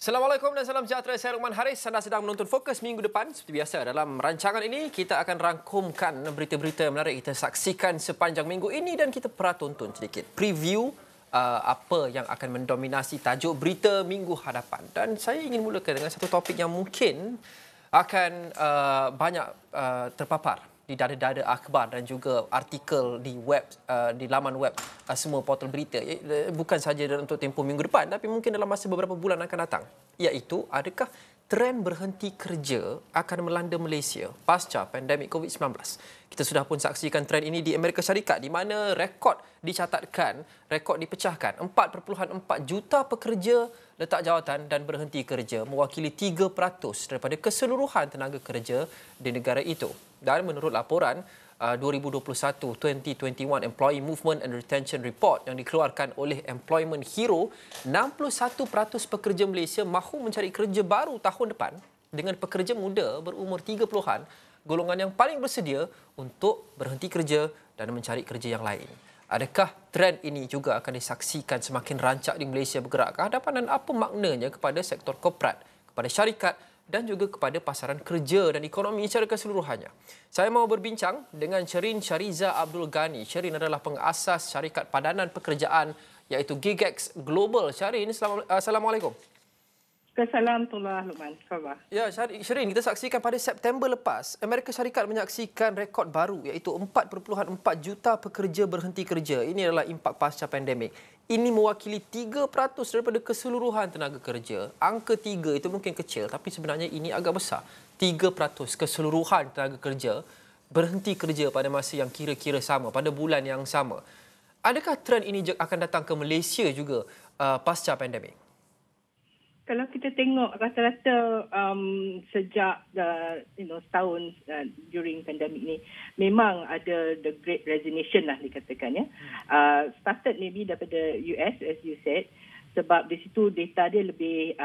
Assalamualaikum dan salam sejahtera. Saya Luqman Haris. Anda sedang menonton Fokus minggu depan. Seperti biasa, dalam rancangan ini kita akan rangkumkan berita-berita menarik kita saksikan sepanjang minggu ini dan kita tonton sedikit preview apa yang akan mendominasi tajuk berita minggu hadapan. Dan saya ingin mulakan dengan satu topik yang mungkin akan banyak terpapar di dada-dada akhbar dan juga artikel di web, di laman web semua portal berita, bukan sahaja untuk tempoh minggu depan tapi mungkin dalam masa beberapa bulan akan datang, iaitu adakah trend berhenti kerja akan melanda Malaysia pasca pandemik COVID-19. Kita sudah pun saksikan trend ini di Amerika Syarikat di mana rekod dicatatkan, rekod dipecahkan. 4.4 juta pekerja letak jawatan dan berhenti kerja, mewakili 3% daripada keseluruhan tenaga kerja di negara itu. Dan menurut laporan 2021-2021 Employee Movement and Retention Report yang dikeluarkan oleh Employment Hero, 61% pekerja Malaysia mahu mencari kerja baru tahun depan dengan pekerja muda berumur 30-an, golongan yang paling bersedia untuk berhenti kerja dan mencari kerja yang lain. Adakah trend ini juga akan disaksikan semakin rancak di Malaysia bergerak ke hadapan dan apa maknanya kepada sektor korporat, kepada syarikat dan juga kepada pasaran kerja dan ekonomi secara keseluruhannya? Saya mahu berbincang dengan Sherin Shariza Abdul Ghani. Sherin adalah pengasas syarikat padanan pekerjaan iaitu Gigex Global. Sherin, Assalamualaikum. Assalamualaikum, Luqman. Khabar? Ya, Sherin, kita saksikan pada September lepas, Amerika Syarikat menyaksikan rekod baru iaitu 4.4 juta pekerja berhenti kerja. Ini adalah impak pasca pandemik. Ini mewakili 3% daripada keseluruhan tenaga kerja. Angka 3 itu mungkin kecil tapi sebenarnya ini agak besar. 3% keseluruhan tenaga kerja berhenti kerja pada masa yang kira-kira sama, pada bulan yang sama. Adakah trend ini akan datang ke Malaysia juga pasca pandemik? Kalau kita tengok rata-rata sejak setahun during pandemic ni, memang ada the great resignation lah dikatakan ya. Started maybe daripada US as you said, sebab di situ data dia lebih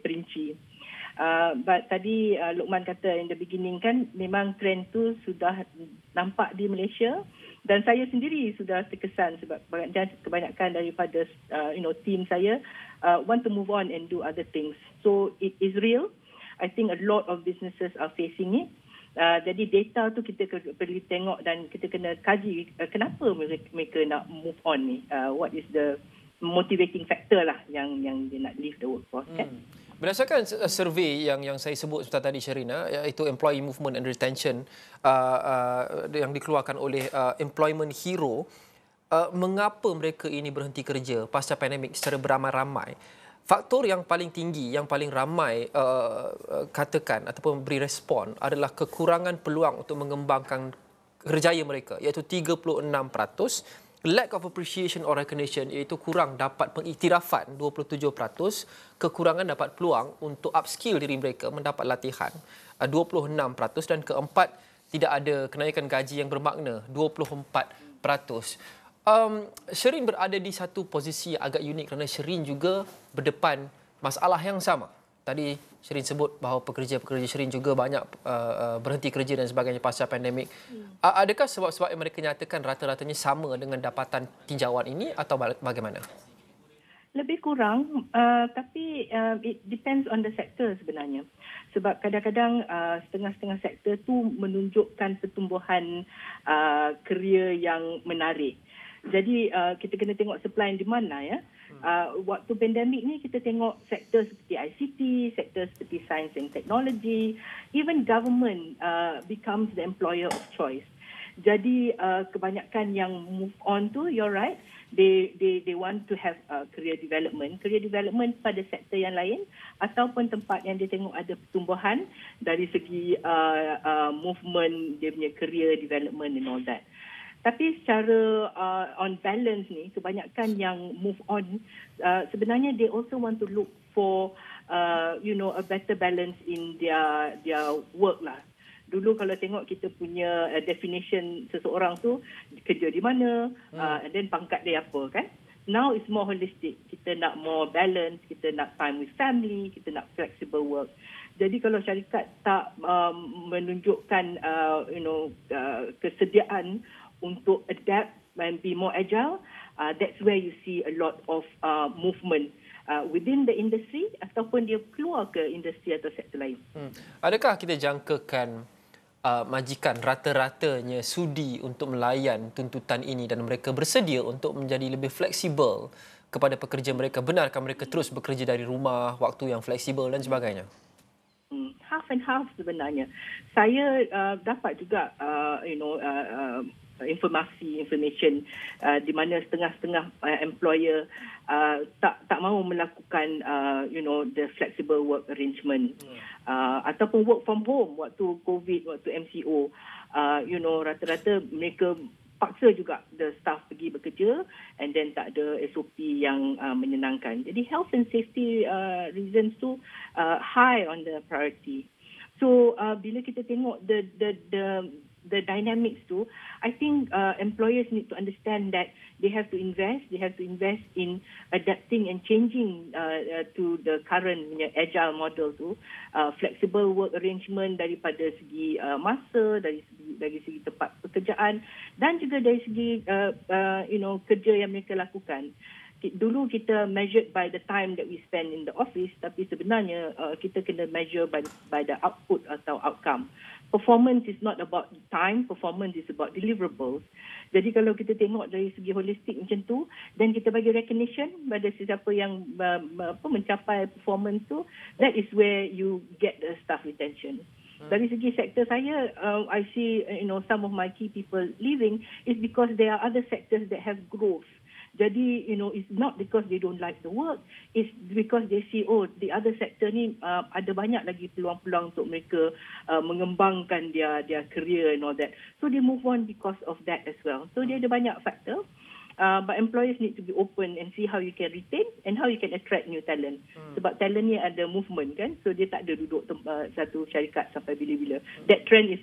perinci. But tadi Luqman kata in the beginning kan, memang trend tu sudah nampak di Malaysia dan saya sendiri sudah terkesan sebab kebanyakan daripada team saya want to move on and do other things. So it is real. I think a lot of businesses are facing it. Jadi data tu kita perlu tengok dan kita kena kaji kenapa mereka nak move on ni. What is the motivating factor lah yang dia nak leave the workforce kan? Berdasarkan survei yang saya sebut sebentar tadi, Sherin, iaitu Employee Movement and Retention yang dikeluarkan oleh Employment Hero, mengapa mereka ini berhenti kerja pasca pandemik secara beramai-ramai? Faktor yang paling tinggi, yang paling ramai katakan ataupun beri respon adalah kekurangan peluang untuk mengembangkan kerjaya mereka, iaitu 36%. Lack of appreciation or recognition, iaitu kurang dapat pengiktirafan 27%, kekurangan dapat peluang untuk upskill diri mereka, mendapat latihan 26%, dan keempat, tidak ada kenaikan gaji yang bermakna 24%. Sherin berada di satu posisi yang agak unik kerana Sherin juga berdepan masalah yang sama. Tadi Sherin sebut bahawa pekerja-pekerja Sherin juga banyak berhenti kerja dan sebagainya pasca pandemik. Adakah sebab-sebab yang mereka nyatakan rata-ratanya sama dengan dapatan tinjauan ini atau bagaimana? Lebih kurang, tapi it depends on the sector sebenarnya. Sebab kadang-kadang setengah-setengah sektor tu menunjukkan pertumbuhan kerja yang menarik. Jadi kita kena tengok supply and demand lah ya. Waktu pandemik ni kita tengok sektor seperti ICT, sektor seperti science and technology, even government becomes the employer of choice. Jadi kebanyakan yang move on tu, you're right, they want to have career development pada sektor yang lain ataupun tempat yang dia tengok ada pertumbuhan dari segi movement dia punya career development and all that. Tapi secara on balance ni, kebanyakan yang move on sebenarnya they also want to look for a better balance in their work lah. Dulu kalau tengok kita punya definition seseorang tu kerja di mana, and then pangkat dia apa kan. Now it's more holistic. Kita nak more balance, kita nak time with family, kita nak flexible work. Jadi kalau syarikat tak menunjukkan kesediaan untuk adapt and be more agile, that's where you see a lot of movement within the industry ataupun dia keluar ke industri atau sektor lain. Adakah kita jangkakan majikan rata-ratanya sudi untuk melayan tuntutan ini dan mereka bersedia untuk menjadi lebih fleksibel kepada pekerja mereka? Benarkah mereka terus bekerja dari rumah, waktu yang fleksibel dan sebagainya? Half and half sebenarnya. Saya dapat juga information di mana setengah-setengah employer tak mahu melakukan the flexible work arrangement ataupun work from home waktu COVID, waktu MCO. Rata-rata mereka paksa juga the staff pergi bekerja and then tak ada SOP yang menyenangkan. Jadi health and safety reasons tu high on the priority. So bila kita tengok the dynamics tu, I think employers need to understand that they have to invest in adapting and changing to the current agile model tu, flexible work arrangement daripada segi masa, dari segi tempat pekerjaan dan juga dari segi kerja yang mereka lakukan. Dulu kita measured by the time that we spend in the office, tapi sebenarnya kita kena measure by the output atau outcome. Performance is not about time, performance is about deliverables. Jadi kalau kita tengok dari segi holistik macam tu, dan kita bagi recognition pada sesiapa yang mencapai performance tu, that is where you get the staff retention. Dari segi sektor saya, I see some of my key people leaving is because there are other sectors that have growth. Jadi, it's not because they don't like the work, it's because they see, the other sector ni ada banyak lagi peluang-peluang untuk mereka mengembangkan their career and all that. So, they move on because of that as well. So, dia ada banyak faktor. But employers need to be open and see how you can retain and how you can attract new talent. Sebab talent ni ada movement kan, so dia tak ada duduk satu syarikat sampai bila-bila. That trend is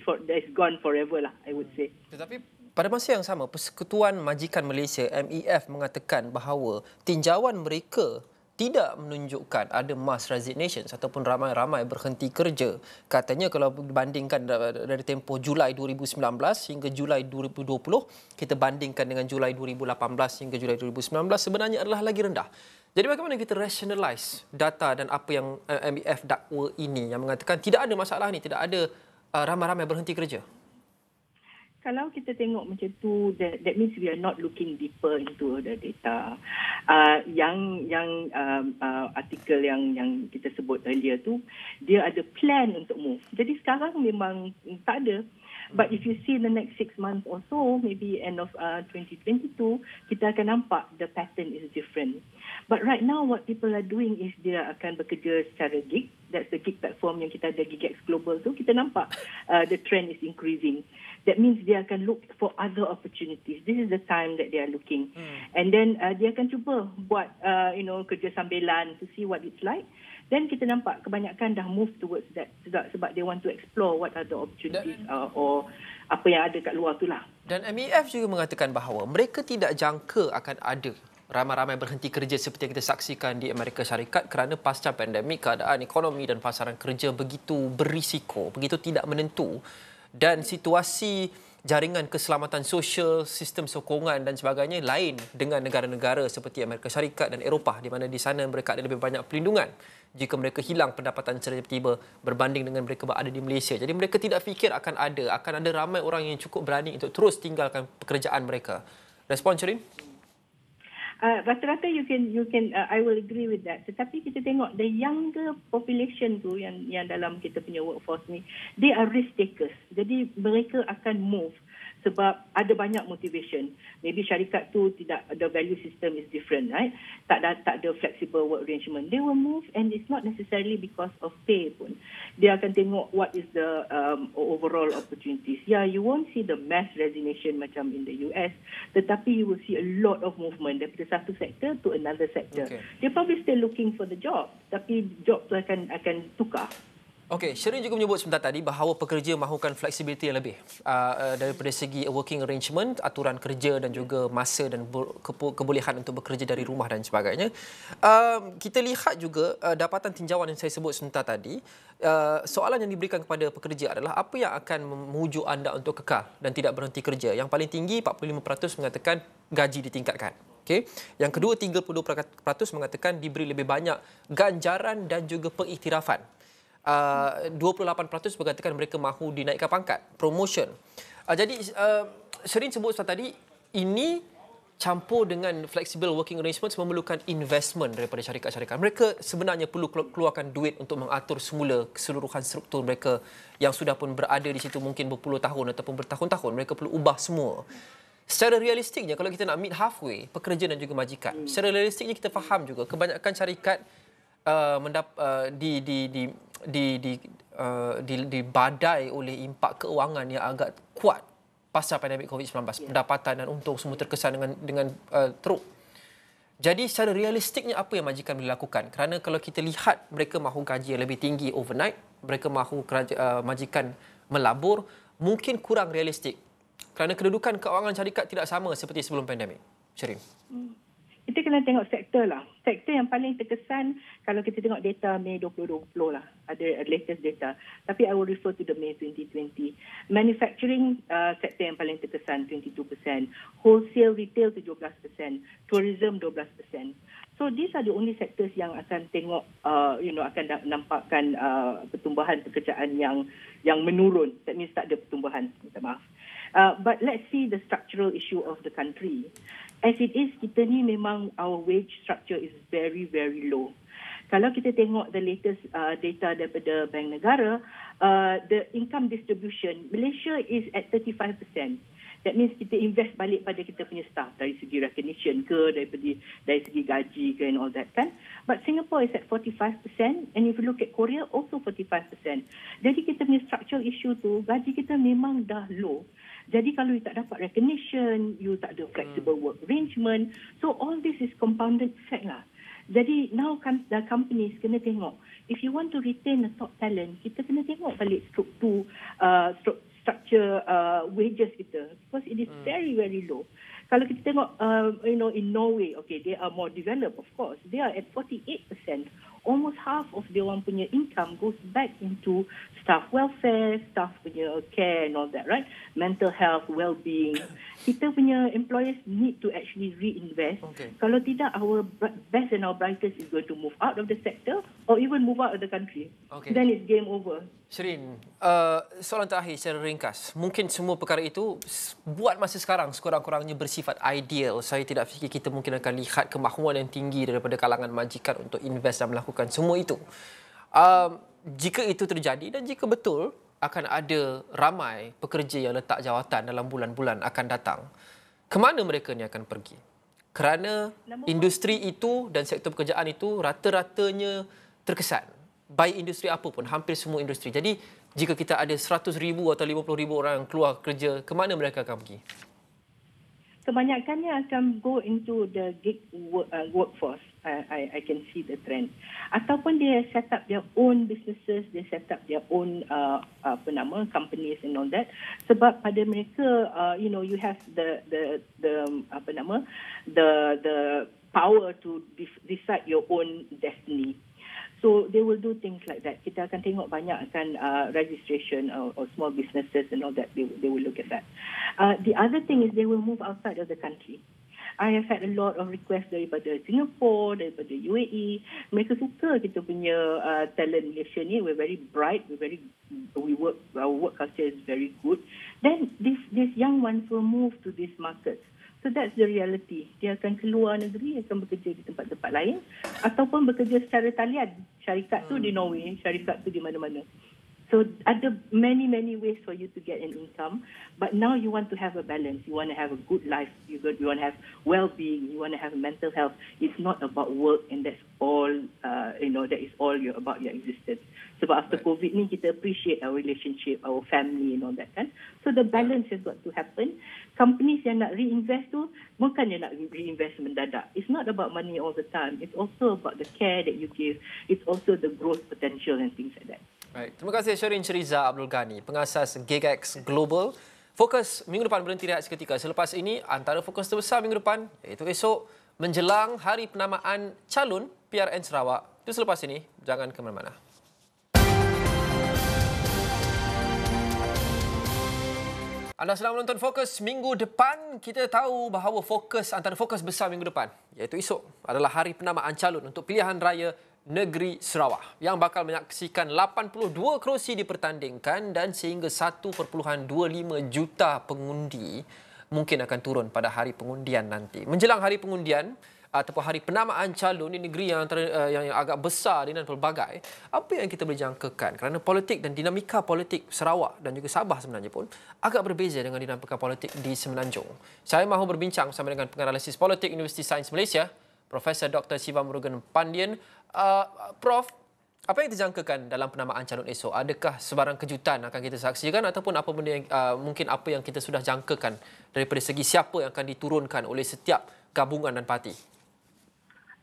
gone forever lah, I would say. Tetapi pada masa yang sama, Persekutuan Majikan Malaysia MEF mengatakan bahawa tinjauan mereka tidak menunjukkan ada mass resignations ataupun ramai-ramai berhenti kerja. Katanya kalau dibandingkan dari tempoh Julai 2019 hingga Julai 2020, kita bandingkan dengan Julai 2018 hingga Julai 2019, sebenarnya adalah lagi rendah. Jadi bagaimana kita rationalize data dan apa yang MEF dakwa ini yang mengatakan tidak ada masalah ni, tidak ada ramai-ramai berhenti kerja? Kalau kita tengok macam tu, that means we are not looking deeper into the data. Yang artikel yang kita sebut earlier tu, dia ada plan untuk move. Jadi sekarang memang tak ada. But if you see the next 6 months or so, maybe end of 2022, kita akan nampak the pattern is different. But right now, what people are doing is dia akan bekerja secara gig. That's the gig platform yang kita ada, GigX Global tu. Kita nampak the trend is increasing. That means dia akan look for other opportunities. This is the time that they are looking. And then dia akan cuba buat kerja sambilan to see what it's like. Then kita nampak kebanyakan dah move towards that sebab they want to explore what are the opportunities or apa yang ada kat luar tu lah. Dan MEF juga mengatakan bahawa mereka tidak jangka akan ada ramai-ramai berhenti kerja seperti yang kita saksikan di Amerika Syarikat kerana pasca pandemik keadaan ekonomi dan pasaran kerja begitu berisiko, begitu tidak menentu, dan situasi jaringan keselamatan sosial, sistem sokongan dan sebagainya lain dengan negara-negara seperti Amerika Syarikat dan Eropah, di mana di sana mereka ada lebih banyak perlindungan jika mereka hilang pendapatan secara tiba-tiba berbanding dengan mereka berada di Malaysia. Jadi mereka tidak fikir akan ada ramai orang yang cukup berani untuk terus tinggalkan pekerjaan mereka. Respon Shereen? Rata-rata you can I will agree with that. Tetapi kita tengok the younger population tu yang dalam kita punya workforce ni, they are risk takers. Jadi mereka akan move sebab ada banyak motivation. Maybe syarikat tu tidak, the value system is different, right? Tak ada flexible work arrangement. They will move and it's not necessarily because of pay pun. Dia akan tengok what is the overall opportunities. Yeah, you won't see the mass resignation macam in the US, tetapi you will see a lot of movement daripada satu sektor to another sector. Okay. They're probably still looking for the job, tapi job tu akan tukar. Okey, Shereen juga menyebut sebentar tadi bahawa pekerja mahukan fleksibiliti yang lebih daripada segi working arrangement, aturan kerja dan juga masa dan kebolehan untuk bekerja dari rumah dan sebagainya. Kita lihat juga dapatan tinjauan yang saya sebut sebentar tadi. Soalan yang diberikan kepada pekerja adalah apa yang akan memujuk anda untuk kekal dan tidak berhenti kerja. Yang paling tinggi 45% mengatakan gaji ditingkatkan. Okey. Yang kedua 32% mengatakan diberi lebih banyak ganjaran dan juga pengiktirafan. 28% mengatakan mereka mahu dinaikkan pangkat, promotion. Jadi Sherin sebut tadi ini campur dengan flexible working arrangements memerlukan investment daripada syarikat-syarikat. Mereka sebenarnya perlu keluarkan duit untuk mengatur semula keseluruhan struktur mereka yang sudah pun berada di situ mungkin berpuluh tahun ataupun bertahun-tahun. Mereka perlu ubah semua. Secara realistiknya, kalau kita nak meet halfway, pekerja dan juga majikan, secara realistiknya kita faham juga kebanyakan syarikat dibadai oleh impak keuangan yang agak kuat pasal pandemik COVID-19. Pendapatan dan untung semua terkesan dengan teruk. Jadi secara realistiknya apa yang majikan boleh lakukan? Kerana kalau kita lihat mereka mahu gaji yang lebih tinggi overnight, mereka mahu majikan melabur, mungkin kurang realistik. Kerana kedudukan keuangan syarikat tidak sama seperti sebelum pandemik. Sherin. Kita kena tengok sektor lah. Sektor yang paling terkesan kalau kita tengok data Mei 2020 lah. Ada latest data. Tapi I will refer to the Mei 2020. Manufacturing sektor yang paling terkesan 22%. Wholesale retail 17%. Tourism 12%. So these are the only sectors yang akan tengok, akan nampakkan pertumbuhan pekerjaan yang menurun. That means tak ada pertumbuhan. Minta maaf. But let's see the structural issue of the country. As it is, kita ni memang our wage structure is very, very low. Kalau kita tengok the latest data daripada Bank Negara, the income distribution, Malaysia is at 35%. That means kita invest balik pada kita punya staff dari segi recognition ke, dari segi gaji ke and all that kan. But Singapore is at 45% and if you look at Korea also 45%. Jadi kita punya structural issue tu, gaji kita memang dah low. Jadi kalau you tak dapat recognition, you tak ada flexible work arrangement. So all this is compounded effect lah. Jadi now the companies kena tengok. If you want to retain the top talent, kita kena tengok balik structure wages kita. Because it is very, very low. Kalau kita tengok, in Norway, okay, they are more developed, of course. They are at 48%. Almost half of their one punya income goes back into staff welfare, staff punya care and all that, right? Mental health, well-being. Kita punya employers need to actually reinvest. Okay. Kalau tidak, our best and our brightest is going to move out of the sector or even move out of the country. Okay. Then it's game over. Sherin, soalan terakhir secara ringkas. Mungkin semua perkara itu buat masa sekarang sekurang-kurangnya bersifat ideal. Saya tidak fikir kita mungkin akan lihat kemahuan yang tinggi daripada kalangan majikan untuk invest dan melakukan semua itu. Jika itu terjadi dan jika betul akan ada ramai pekerja yang letak jawatan dalam bulan-bulan akan datang, ke mana mereka ni akan pergi? Kerana industri itu dan sektor pekerjaan itu rata-ratanya terkesan. Baik industri apa pun, hampir semua industri. Jadi, jika kita ada 100,000 atau 50,000 orang yang keluar kerja, ke mana mereka akan pergi? Kebanyakannya akan go into the gig workforce. I can see the trend. Ataupun dia set up their own businesses, they set up their own companies and all that. Sebab pada mereka, you have the power to decide your own destiny. So they will do things like that. Kita akan tengok banyak akan registration or small businesses and all that. They will look at that. The other thing is they will move outside of the country. I have had a lot of requests daripada Singapore, daripada UAE. Mereka suka kita punya talent Malaysia ni. We're very bright. Our work culture is very good. Then these young ones will move to these markets. So that's the reality. Dia akan keluar negeri, akan bekerja di tempat-tempat lain ataupun bekerja secara talian. Syarikat tu di Norway, syarikat tu di mana-mana. So ada many ways for you to get an income. But now you want to have a balance. You want to have a good life. You want to have well-being. You want to have mental health. It's not about work and that's all, that is all about your existence. Sebab after COVID ni kita appreciate our relationship, our family and all that kan. So the balance has got to happen. Companies yang nak reinvest tu, bukannya nak reinvest mendadak. It's not about money all the time. It's also about the care that you give. It's also the growth potential and things like that. Baik, terima kasih Sherin Sheriza Abdul Ghani, pengasas GigX Global. Fokus minggu depan berhenti rehat seketika. Selepas ini, antara fokus terbesar minggu depan, iaitu esok menjelang hari penamaan calon PRN Sarawak. Itu selepas ini, jangan ke mana-mana. Anda sedang menonton Fokus minggu depan. Kita tahu bahawa antara fokus besar minggu depan, iaitu esok, adalah hari penamaan calon untuk pilihan raya negeri Sarawak yang bakal menyaksikan 82 kerusi dipertandingkan dan sehingga 1.25 juta pengundi mungkin akan turun pada hari pengundian nanti. Menjelang hari pengundian ataupun hari penamaan calon di negeri yang agak besar dengan pelbagai, apa yang kita boleh jangkakan? Kerana politik dan dinamika politik Sarawak dan juga Sabah sebenarnya pun agak berbeza dengan dinamika politik di Semenanjung. Saya mahu berbincang bersama dengan penganalisis politik Universiti Sains Malaysia, Profesor Dr. Siva Murugan Pandian. Prof, apa yang dijangkakan dalam penamaan calon esok? Adakah sebarang kejutan akan kita saksikan ataupun apa benda yang, mungkin apa yang kita sudah jangkakan daripada segi siapa yang akan diturunkan oleh setiap gabungan dan parti?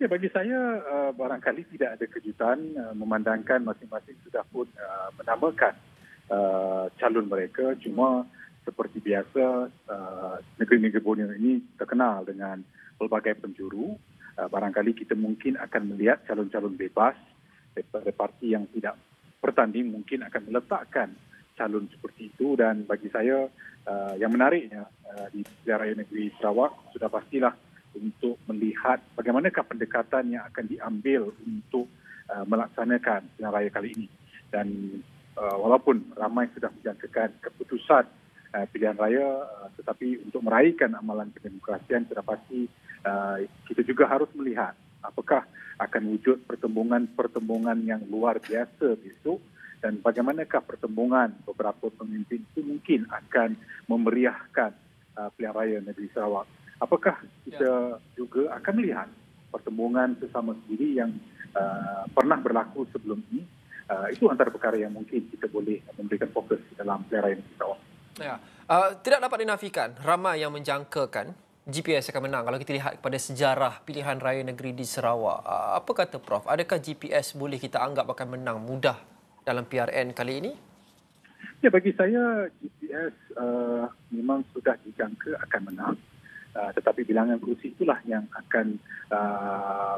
Ya, bagi saya barangkali tidak ada kejutan memandangkan masing-masing sudah pun menamakan calon mereka. Cuma seperti biasa negeri-negeri Borneo ini terkenal dengan pelbagai penjuru. Barangkali kita mungkin akan melihat calon-calon bebas daripada parti yang tidak bertanding mungkin akan meletakkan calon seperti itu. Dan bagi saya yang menariknya di pilihan raya negeri Sarawak sudah pastilah untuk melihat bagaimanakah pendekatan yang akan diambil untuk melaksanakan pilihan raya kali ini. Dan walaupun ramai sudah menjangkakan keputusan pilihan raya, tetapi untuk meraihkan amalan kedemokrasian sudah pasti kita juga harus melihat apakah akan wujud pertembungan yang luar biasa besok dan bagaimanakah pertembungan beberapa pemimpin itu mungkin akan memeriahkan pilihan raya negeri Sarawak. Apakah kita juga akan melihat pertembungan sesama sendiri yang pernah berlaku sebelum ini? Itu antara perkara yang mungkin kita boleh memberikan fokus dalam pilihan raya negeri Sarawak. Ya. Tidak dapat dinafikan, ramai yang menjangkakan GPS akan menang kalau kita lihat kepada sejarah pilihan raya negeri di Sarawak. Apa kata Prof? Adakah GPS boleh kita anggap akan menang mudah dalam PRN kali ini? Ya, bagi saya GPS memang sudah dijangka akan menang. Tetapi bilangan kerusi itulah yang akan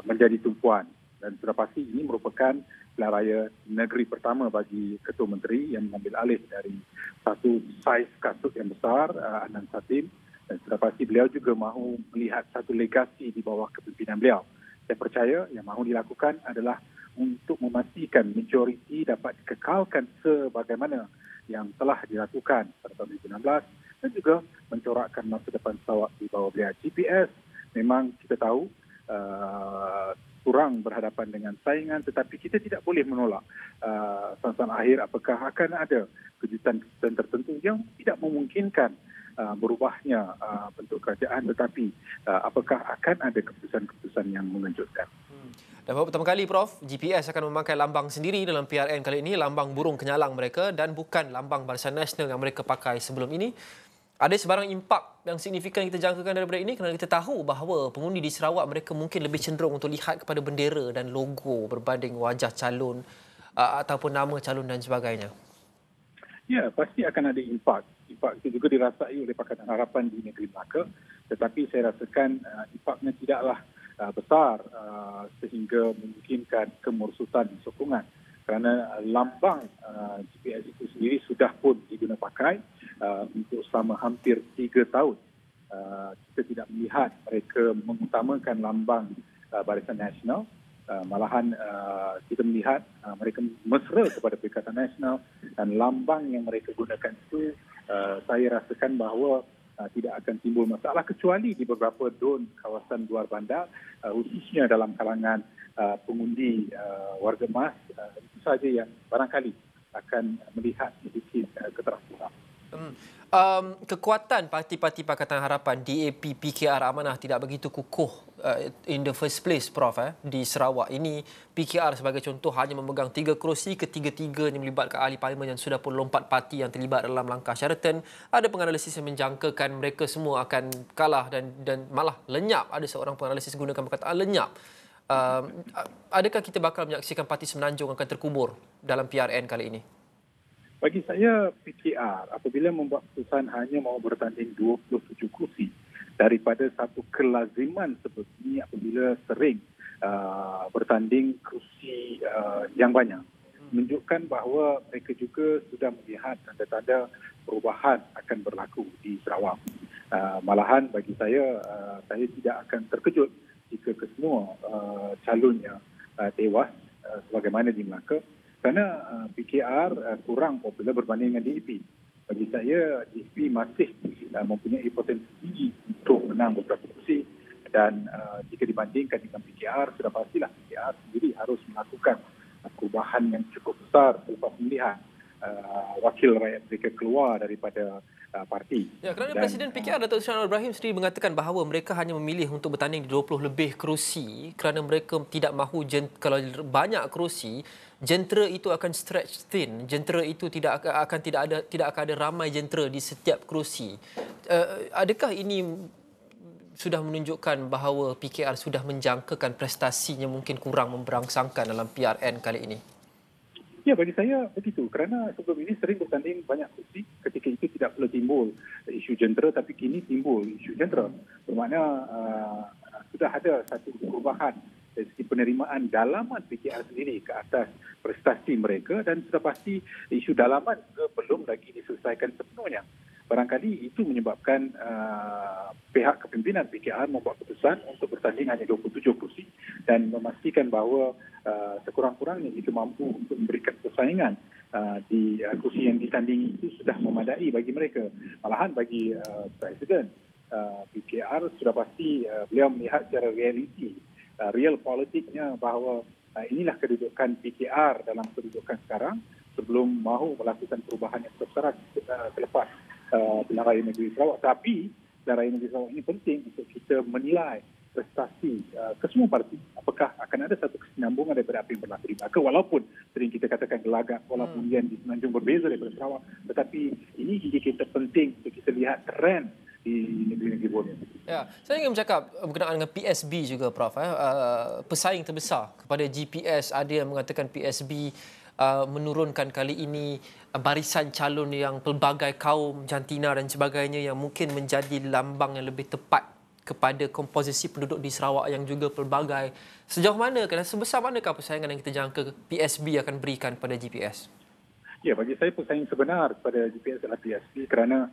menjadi tumpuan. Dan sudah pasti ini merupakan pilihan raya negeri pertama bagi Ketua Menteri yang mengambil alih dari satu saiz kasut yang besar, Adnan Satim. Dan sudah pasti beliau juga mahu melihat satu legasi di bawah kepimpinan beliau. Saya percaya yang mahu dilakukan adalah untuk memastikan majoriti dapat dikekalkan sebagaimana yang telah dilakukan pada tahun 2016 dan juga mencorakkan masa depan Sarawak di bawah beliau. GPS memang kita tahu kurang berhadapan dengan saingan, tetapi kita tidak boleh menolak sasaran akhir apakah akan ada kejutan-kejutan tertentu yang tidak memungkinkan berubahnya bentuk kerajaan, tetapi apakah akan ada keputusan-keputusan yang mengejutkan. Dan baru pertama kali, Prof, GPS akan memakai lambang sendiri dalam PRN kali ini, lambang burung kenyalang mereka dan bukan lambang Barisan Nasional yang mereka pakai sebelum ini. Ada sebarang impak yang signifikan kita jangkakan daripada ini kerana kita tahu bahawa pengundi di Sarawak mereka mungkin lebih cenderung untuk lihat kepada bendera dan logo berbanding wajah calon ataupun nama calon dan sebagainya. Ya, pasti akan ada impak. Impak itu juga dirasai oleh Pakatan Harapan di negeri Melaka, tetapi saya rasakan impaknya tidaklah besar sehingga memungkinkan kemersutan sokongan. Kerana lambang GPS itu sendiri sudah pun diguna pakai untuk selama hampir 3 tahun. Kita tidak melihat mereka mengutamakan lambang Barisan Nasional. Malahan kita melihat mereka mesra kepada Perikatan Nasional dan lambang yang mereka gunakan itu saya rasakan bahawa tidak akan timbul masalah kecuali di beberapa don kawasan luar bandar, khususnya dalam kalangan pengundi warga emas. Itu saja yang barangkali akan melihat sedikit keterasuhan. Kekuatan parti-parti Pakatan Harapan DAP, PKR Amanah tidak begitu kukuh in the first place, Prof. Di Sarawak ini, PKR sebagai contoh hanya memegang 3 kerusi, ketiga-tiganya melibatkan ahli parlimen yang sudah pun lompat parti yang terlibat dalam langkah Sheraton. Ada penganalisis yang menjangkakan mereka semua akan kalah dan malah lenyap. Ada seorang penganalisis gunakan perkataan lenyap. Adakah kita bakal menyaksikan parti Semenanjung akan terkubur dalam PRN kali ini? Bagi saya, PKR apabila membuat keputusan hanya mahu bertanding 27 kursi daripada satu kelaziman seperti ini apabila sering bertanding kursi yang banyak. menunjukkan bahawa mereka juga sudah melihat tanda-tanda perubahan akan berlaku di Sarawak. Malahan bagi saya tidak akan terkejut jika kesemua calonnya tewas sebagaimana di Melaka, kerana PKR kurang popular berbanding dengan DAP. Bagi saya, DAP masih mempunyai potensi tinggi untuk menang beberapa kursi, dan jika dibandingkan dengan PKR, sudah pastilah PKR sendiri harus melakukan perubahan yang cukup besar selepas pemilihan wakil rakyat mereka keluar daripada parti. Ya, kerana Presiden PKR Datuk Seri Anwar Ibrahim sendiri mengatakan bahawa mereka hanya memilih untuk bertanding di 20 lebih kerusi kerana mereka tidak mahu kalau banyak kerusi, jentera itu akan stretch thin. Jentera itu tidak akan ada ramai jentera di setiap kerusi. Adakah ini sudah menunjukkan bahawa PKR sudah menjangkakan prestasinya mungkin kurang memberangsangkan dalam PRN kali ini? Ya, bagi saya begitu. Kerana sebelum ini sering bertanding banyak kursi, ketika itu tidak perlu timbul isu jentera, tapi kini timbul isu jentera. Bermakna sudah ada satu perubahan dari segi penerimaan dalaman PKR sendiri ke atas prestasi mereka, dan sudah pasti isu dalaman juga belum lagi diselesaikan sepenuhnya. Barangkali itu menyebabkan pihak kepimpinan PKR membuat keputusan untuk bertanding hanya 27 kursi dan memastikan bahawa sekurang-kurangnya jika mampu untuk memberikan persaingan di kursi yang ditandingi itu sudah memadai bagi mereka. Malahan bagi Presiden PKR sudah pasti beliau melihat secara realiti, real politiknya bahawa inilah kedudukan PKR dalam kedudukan sekarang sebelum mahu melakukan perubahan yang besar selepas pilihan raya negeri Sarawak. Tapi pilihan raya negeri Sarawak ini penting untuk kita menilai prestasi kesemua parti. Apakah akan ada satu kesinambungan daripada apa yang berlaku di Melaka, walaupun sering kita katakan gelagak, walaupun di Semenanjung berbeza daripada Sarawak, tetapi ini indikator penting untuk kita lihat trend di negeri-negeri Borneo. Ya, saya ingin bercakap berkenaan dengan PSB juga, Prof. Pesaing terbesar kepada GPS, ada yang mengatakan PSB menurunkan kali ini barisan calon yang pelbagai kaum, jantina dan sebagainya, yang mungkin menjadi lambang yang lebih tepat kepada komposisi penduduk di Sarawak yang juga pelbagai. Sejauh mana, sebesar manakah persaingan yang kita jangka PSB akan berikan pada GPS? Ya, bagi saya pesaing sebenar pada GPS adalah PSB kerana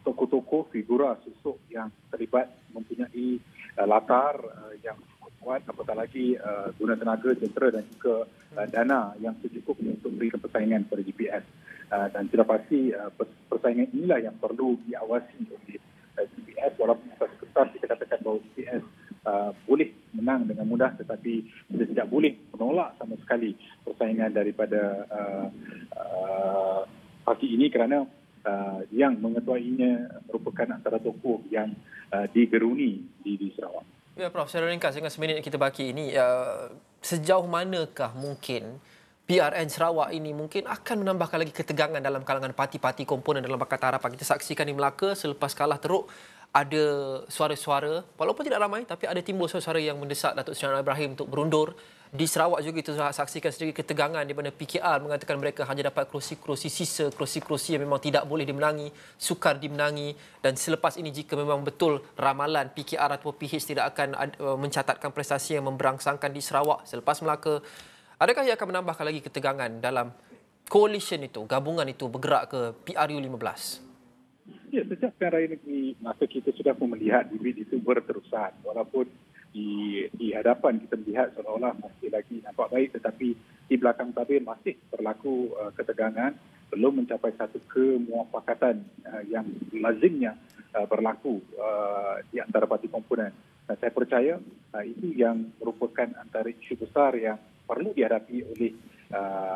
tokoh-tokoh, figura, sosok yang terlibat mempunyai latar yang kuat, apatah lagi guna tenaga, jentera dan juga dana yang cukup untuk berikan persaingan pada GPS. Dan sudah pasti persaingan inilah yang perlu diawasi oleh GPS, walaupun seketar kita katakan bahawa GPS boleh menang dengan mudah, tetapi kita tidak boleh menolak sama sekali persaingan daripada parti ini kerana yang mengetuainya merupakan antara tokoh yang digeruni di Sarawak. Ya, Prof, secara ringkas dengan seminit kita baki ini, sejauh manakah mungkin PRN Sarawak ini mungkin akan menambahkan lagi ketegangan dalam kalangan parti-parti komponen dalam Pakatan Harapan? Kita saksikan di Melaka selepas kalah teruk, ada suara-suara, walaupun tidak ramai, tapi ada timbul suara-suara yang mendesak Datuk Seri Anwar Ibrahim untuk berundur. Di Sarawak juga kita saksikan sedikit ketegangan di mana PKR mengatakan mereka hanya dapat kerusi-kerusi sisa, kerusi-kerusi yang memang tidak boleh dimenangi, sukar dimenangi. Dan selepas ini jika memang betul ramalan PKR atau PH tidak akan mencatatkan prestasi yang memberangsangkan di Sarawak selepas Melaka, adakah ia akan menambahkan lagi ketegangan dalam coalition itu, gabungan itu bergerak ke PRU 15? Ya, sejak pilihan raya negeri Melaka kita sudah melihat bibit itu berterusan, walaupun di hadapan kita melihat seolah-olah masih lagi nampak baik, tetapi di belakang tabir masih berlaku ketegangan, belum mencapai satu kemuafakatan yang lazimnya berlaku di antara parti komponen. Dan saya percaya itu yang merupakan antara isu besar yang perlu dihadapi oleh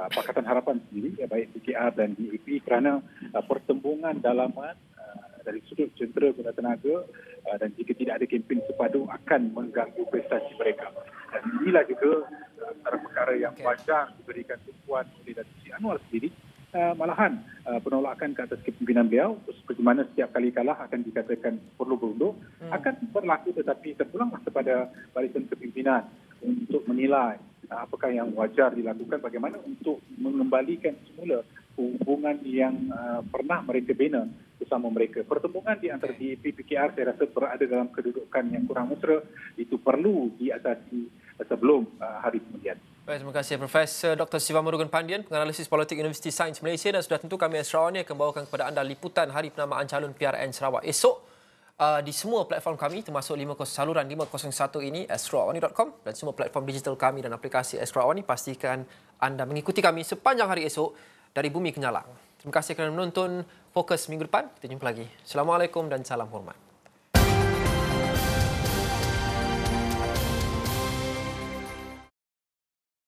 Pakatan Harapan sendiri, baik PKR dan DAP, kerana pertembungan dalaman dari sudut jentera guna tenaga dan jika tidak ada kempen sepadu akan mengganggu prestasi mereka. Dan inilah juga antara perkara yang wajar diberikan tumpuan oleh Datuk Seri Anwar sendiri. Malahan penolakan ke atas kepimpinan beliau, seperti mana setiap kali kalah akan dikatakan perlu berundur, akan berlaku, tetapi terpulanglah kepada barisan kepimpinan untuk menilai apakah yang wajar dilakukan, bagaimana untuk mengembalikan semula hubungan yang pernah mereka bina bersama mereka. Pertemuan di antara DAP PKR saya rasa berada dalam kedudukan yang kurang mesra, itu perlu diatasi sebelum hari kemudian. Baik, terima kasih Profesor Dr. Siva Murugan Pandian, penganalisis politik Universiti Sains Malaysia, dan sudah tentu kami Astro Awani akan bawakan kepada anda liputan Hari Penamaan Calon PRN Sarawak esok di semua platform kami termasuk saluran 501 ini astroawani.com dan semua platform digital kami dan aplikasi Astro Awani. Pastikan anda mengikuti kami sepanjang hari esok dari Bumi ke Nyalang. Terima kasih kerana menonton Fokus minggu depan. Kita jumpa lagi. Assalamualaikum dan salam hormat.